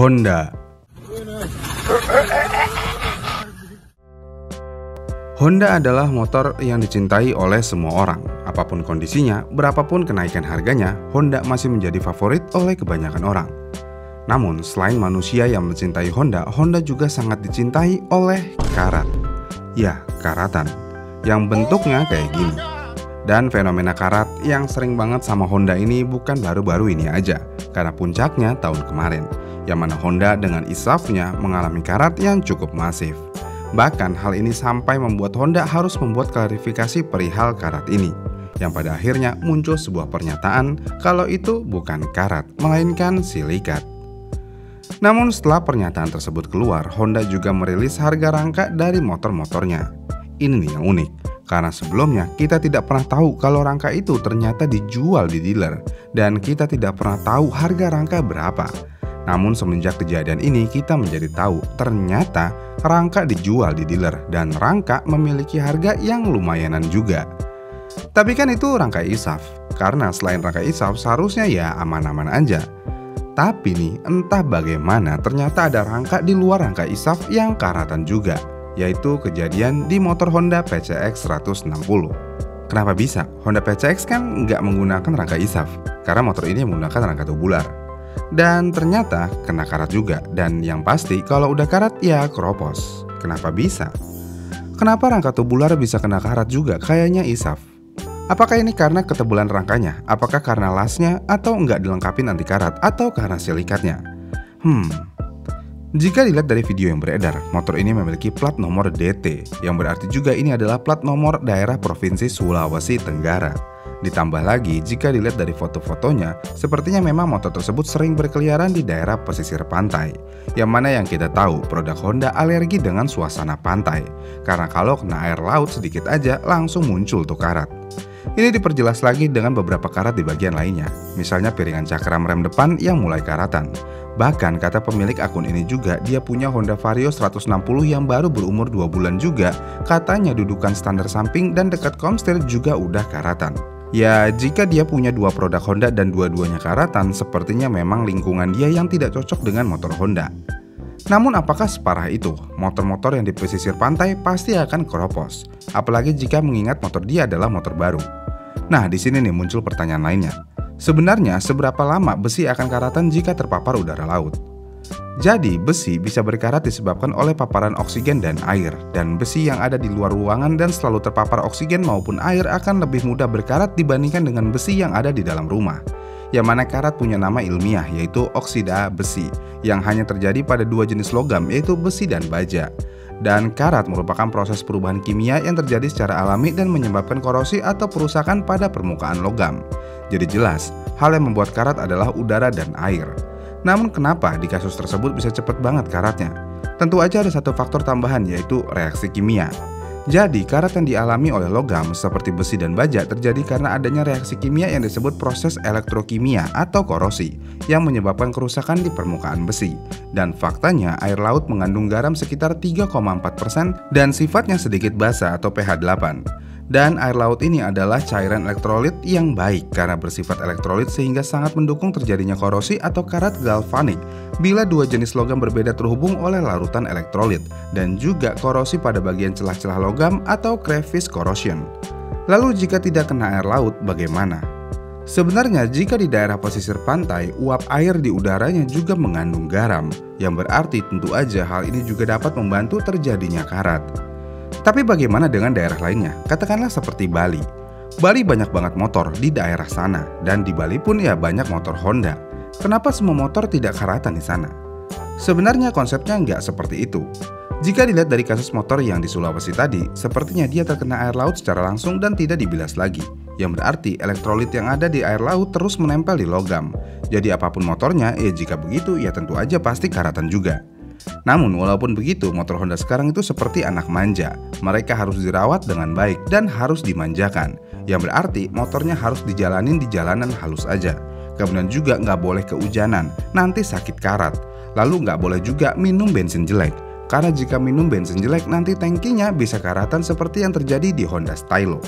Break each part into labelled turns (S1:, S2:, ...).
S1: Honda. Honda adalah motor yang dicintai oleh semua orang. Apapun kondisinya, berapapun kenaikan harganya, Honda masih menjadi favorit oleh kebanyakan orang. Namun, selain manusia yang mencintai Honda, Honda juga sangat dicintai oleh karat. Ya, karatan. Yang bentuknya kayak gini. Dan fenomena karat yang sering banget sama Honda ini bukan baru-baru ini aja, karena puncaknya tahun kemarin, yang mana Honda dengan ISAF-nya mengalami karat yang cukup masif. Bahkan hal ini sampai membuat Honda harus membuat klarifikasi perihal karat ini, yang pada akhirnya muncul sebuah pernyataan kalau itu bukan karat, melainkan silikat. Namun setelah pernyataan tersebut keluar, Honda juga merilis harga rangka dari motor-motornya. Ini nih yang unik, karena sebelumnya kita tidak pernah tahu kalau rangka itu ternyata dijual di dealer, dan kita tidak pernah tahu harga rangka berapa. Namun semenjak kejadian ini kita menjadi tahu ternyata rangka dijual di dealer dan rangka memiliki harga yang lumayanan juga. Tapi kan itu rangka ISAF, karena selain rangka ISAF seharusnya ya aman-aman aja. Tapi nih entah bagaimana ternyata ada rangka di luar rangka ISAF yang karatan juga, yaitu kejadian di motor Honda PCX 160. Kenapa bisa? Honda PCX kan nggak menggunakan rangka ISAF, karena motor ini menggunakan rangka tubular. Dan ternyata kena karat juga, dan yang pasti kalau udah karat ya keropos. Kenapa bisa? Kenapa rangka tubular bisa kena karat juga kayaknya ISAF? Apakah ini karena ketebalan rangkanya? Apakah karena lasnya? Atau nggak dilengkapi anti karat? Atau karena silikatnya? Jika dilihat dari video yang beredar, motor ini memiliki plat nomor DT, yang berarti juga ini adalah plat nomor daerah Provinsi Sulawesi Tenggara. Ditambah lagi, jika dilihat dari foto-fotonya, sepertinya memang motor tersebut sering berkeliaran di daerah pesisir pantai. Yang mana yang kita tahu, produk Honda alergi dengan suasana pantai. Karena kalau kena air laut sedikit aja, langsung muncul tuh karat. Ini diperjelas lagi dengan beberapa karat di bagian lainnya. Misalnya piringan cakram rem depan yang mulai karatan. Bahkan kata pemilik akun ini juga, dia punya Honda Vario 160 yang baru berumur 2 bulan juga. Katanya dudukan standar samping dan dekat komstir juga udah karatan. Ya, jika dia punya dua produk Honda dan dua-duanya karatan, sepertinya memang lingkungan dia yang tidak cocok dengan motor Honda. Namun apakah separah itu? Motor-motor yang di pesisir pantai pasti akan keropos, apalagi jika mengingat motor dia adalah motor baru. Nah, di sini nih muncul pertanyaan lainnya. Sebenarnya seberapa lama besi akan karatan jika terpapar udara laut? Jadi, besi bisa berkarat disebabkan oleh paparan oksigen dan air, dan besi yang ada di luar ruangan dan selalu terpapar oksigen maupun air akan lebih mudah berkarat dibandingkan dengan besi yang ada di dalam rumah. Yang mana karat punya nama ilmiah, yaitu oksida besi, yang hanya terjadi pada dua jenis logam, yaitu besi dan baja. Dan karat merupakan proses perubahan kimia yang terjadi secara alami dan menyebabkan korosi atau perusakan pada permukaan logam. Jadi jelas, hal yang membuat karat adalah udara dan air. Namun kenapa di kasus tersebut bisa cepat banget karatnya? Tentu aja ada satu faktor tambahan, yaitu reaksi kimia. Jadi karat yang dialami oleh logam seperti besi dan baja terjadi karena adanya reaksi kimia yang disebut proses elektrokimia atau korosi yang menyebabkan kerusakan di permukaan besi. Dan faktanya air laut mengandung garam sekitar 3,4% dan sifatnya sedikit basa atau pH 8. Dan air laut ini adalah cairan elektrolit yang baik karena bersifat elektrolit sehingga sangat mendukung terjadinya korosi atau karat galvanik bila dua jenis logam berbeda terhubung oleh larutan elektrolit, dan juga korosi pada bagian celah-celah logam atau crevice corrosion. Lalu jika tidak kena air laut bagaimana? Sebenarnya jika di daerah pesisir pantai, uap air di udaranya juga mengandung garam, yang berarti tentu aja hal ini juga dapat membantu terjadinya karat. Tapi bagaimana dengan daerah lainnya? Katakanlah seperti Bali. Bali banyak banget motor di daerah sana, dan di Bali pun ya banyak motor Honda. Kenapa semua motor tidak karatan di sana? Sebenarnya konsepnya nggak seperti itu. Jika dilihat dari kasus motor yang di Sulawesi tadi, sepertinya dia terkena air laut secara langsung dan tidak dibilas lagi. Yang berarti elektrolit yang ada di air laut terus menempel di logam. Jadi apapun motornya, jika begitu ya tentu aja pasti karatan juga. Namun walaupun begitu, motor Honda sekarang itu seperti anak manja. Mereka harus dirawat dengan baik dan harus dimanjakan. Yang berarti motornya harus dijalanin di jalanan halus aja. Kemudian juga nggak boleh kehujanan, nanti sakit karat. Lalu nggak boleh juga minum bensin jelek. Karena jika minum bensin jelek nanti tangkinya bisa karatan seperti yang terjadi di Honda Stylo.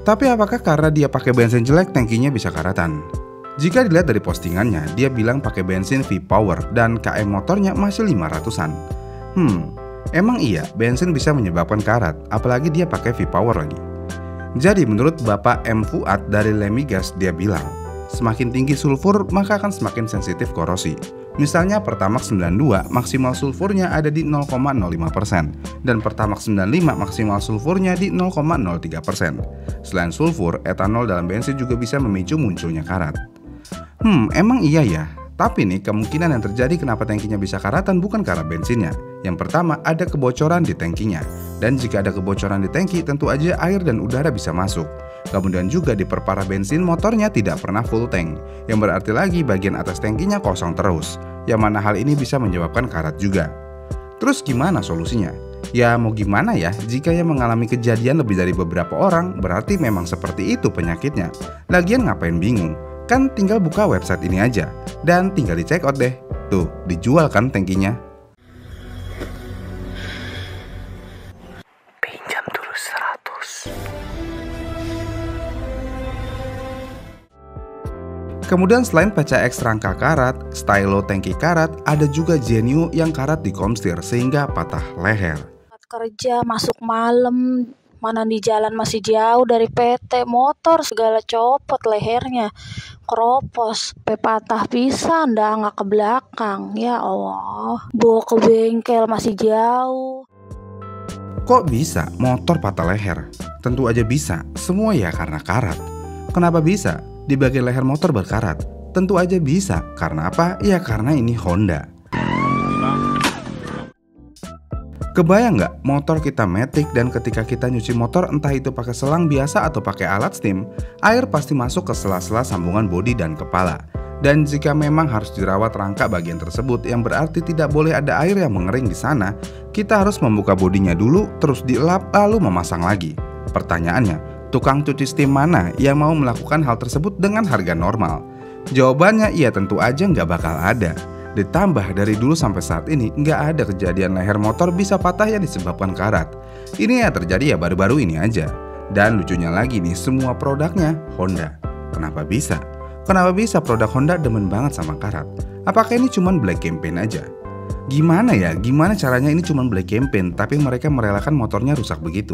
S1: Tapi apakah karena dia pakai bensin jelek tangkinya bisa karatan? Jika dilihat dari postingannya, dia bilang pakai bensin V-Power dan KM motornya masih 500-an. Emang iya bensin bisa menyebabkan karat, apalagi dia pakai V-Power lagi. Jadi menurut Bapak M. Fuad dari Lemigas, dia bilang, semakin tinggi sulfur maka akan semakin sensitif korosi. Misalnya Pertamax 92 maksimal sulfurnya ada di 0,05% dan Pertamax 95 maksimal sulfurnya di 0,03%. Selain sulfur, etanol dalam bensin juga bisa memicu munculnya karat. Emang iya ya? Tapi nih kemungkinan yang terjadi kenapa tangkinya bisa karatan bukan karena bensinnya. Yang pertama ada kebocoran di tangkinya. Dan jika ada kebocoran di tangki tentu aja air dan udara bisa masuk. Kemudian juga diperparah bensin motornya tidak pernah full tank. Yang berarti lagi bagian atas tangkinya kosong terus. Yang mana hal ini bisa menyebabkan karat juga. Terus gimana solusinya? Ya mau gimana ya, jika yang mengalami kejadian lebih dari beberapa orang berarti memang seperti itu penyakitnya. Lagian ngapain bingung? Kan tinggal buka website ini aja dan tinggal dicek out deh. Tuh, dijual kan tangkinya.
S2: Pinjam dulu 100.
S1: Kemudian selain PCX rangka karat, stylo tangki karat, ada juga Genio yang karat dikomstir sehingga patah leher.
S3: Kerja masuk malam, mana di jalan masih jauh dari PT, motor segala copot lehernya, keropos, patah pisan, nggak ke belakang. Ya Allah, bawa ke bengkel masih jauh.
S1: Kok bisa motor patah leher? Tentu aja bisa, semua ya karena karat. Kenapa bisa? Di bagian leher motor berkarat. Tentu aja bisa, karena apa? Ya karena ini Honda. Kebayang nggak motor kita matic dan ketika kita nyuci motor entah itu pakai selang biasa atau pakai alat steam, air pasti masuk ke sela-sela sambungan bodi dan kepala. Dan jika memang harus dirawat rangka bagian tersebut yang berarti tidak boleh ada air yang mengering di sana, kita harus membuka bodinya dulu terus dilap lalu memasang lagi. Pertanyaannya, tukang cuci steam mana yang mau melakukan hal tersebut dengan harga normal? Jawabannya ya tentu aja nggak bakal ada. Ditambah dari dulu sampai saat ini nggak ada kejadian leher motor bisa patah yang disebabkan karat. Ini ya terjadi ya baru-baru ini aja. Dan lucunya lagi nih semua produknya Honda. Kenapa bisa? Kenapa bisa produk Honda demen banget sama karat? Apakah ini cuman black campaign aja? Gimana ya? Gimana caranya ini cuman black campaign tapi mereka merelakan motornya rusak begitu?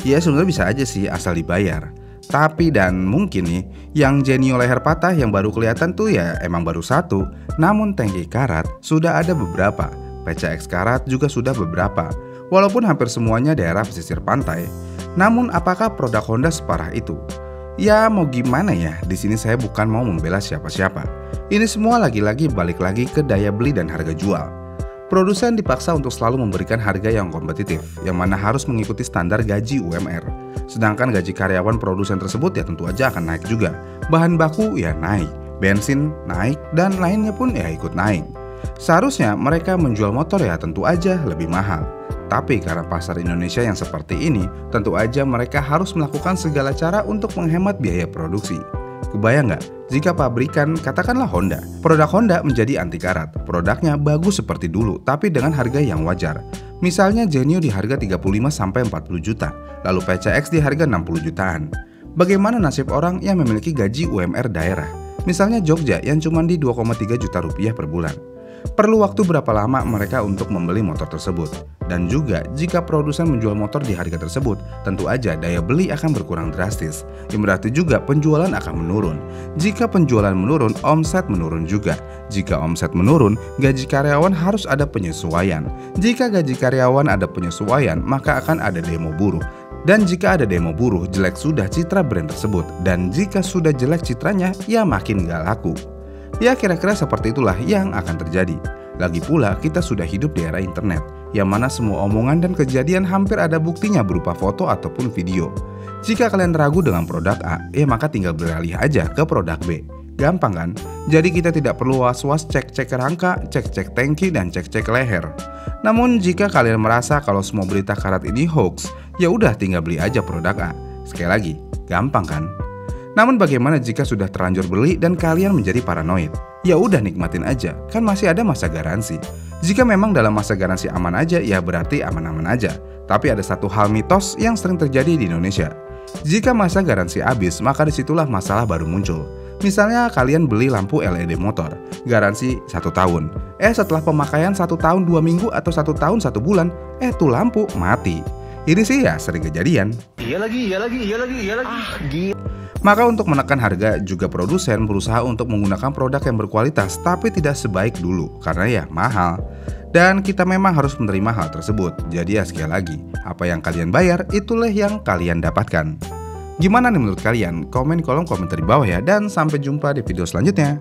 S1: Ya sebenarnya bisa aja sih asal dibayar. Tapi dan mungkin nih, yang Genio leher patah yang baru kelihatan tuh ya emang baru satu. Namun tangki karat sudah ada beberapa, PCX karat juga sudah beberapa. Walaupun hampir semuanya daerah pesisir pantai. Namun apakah produk Honda separah itu? Ya mau gimana ya, di sini saya bukan mau membela siapa-siapa. Ini semua lagi-lagi balik lagi ke daya beli dan harga jual. Produsen dipaksa untuk selalu memberikan harga yang kompetitif, yang mana harus mengikuti standar gaji UMR. Sedangkan gaji karyawan produsen tersebut ya tentu aja akan naik juga. Bahan baku ya naik, bensin naik, dan lainnya pun ya ikut naik. Seharusnya mereka menjual motor ya tentu aja lebih mahal. Tapi karena pasar Indonesia yang seperti ini, tentu aja mereka harus melakukan segala cara untuk menghemat biaya produksi. Kebayang nggak jika pabrikan katakanlah Honda, produk Honda menjadi anti karat, produknya bagus seperti dulu tapi dengan harga yang wajar. Misalnya Genio di harga 35-40 juta, lalu PCX di harga 60 jutaan. Bagaimana nasib orang yang memiliki gaji UMR daerah? Misalnya Jogja yang cuma di 2,3 juta rupiah per bulan. Perlu waktu berapa lama mereka untuk membeli motor tersebut? Dan juga jika produsen menjual motor di harga tersebut, tentu aja daya beli akan berkurang drastis. Yang berarti juga penjualan akan menurun. Jika penjualan menurun, omset menurun juga. Jika omset menurun, gaji karyawan harus ada penyesuaian. Jika gaji karyawan ada penyesuaian, maka akan ada demo buruh. Dan jika ada demo buruh, jelek sudah citra brand tersebut. Dan jika sudah jelek citranya, ya makin gak laku. Ya kira-kira seperti itulah yang akan terjadi. Lagi pula kita sudah hidup di era internet, yang mana semua omongan dan kejadian hampir ada buktinya berupa foto ataupun video. Jika kalian ragu dengan produk A, ya maka tinggal beralih aja ke produk B. Gampang kan? Jadi kita tidak perlu was-was cek-cek rangka, cek-cek tangki, dan cek-cek leher. Namun jika kalian merasa kalau semua berita karat ini hoax, ya udah tinggal beli aja produk A. Sekali lagi, gampang kan? Namun bagaimana jika sudah terlanjur beli dan kalian menjadi paranoid? Ya udah nikmatin aja, kan masih ada masa garansi. Jika memang dalam masa garansi aman aja, ya berarti aman-aman aja. Tapi ada satu hal mitos yang sering terjadi di Indonesia, Jika masa garansi habis, maka disitulah masalah baru muncul. Misalnya kalian beli lampu LED motor, garansi 1 tahun. Setelah pemakaian 1 tahun 2 minggu atau 1 tahun 1 bulan, tuh lampu mati. Ini sih ya sering kejadian.
S2: Iya lagi. Gila.
S1: Maka untuk menekan harga, juga produsen berusaha untuk menggunakan produk yang berkualitas tapi tidak sebaik dulu karena ya mahal. Dan kita memang harus menerima hal tersebut. Jadi ya sekali lagi, apa yang kalian bayar itulah yang kalian dapatkan. Gimana nih menurut kalian? Komen di kolom komentar di bawah ya, dan sampai jumpa di video selanjutnya.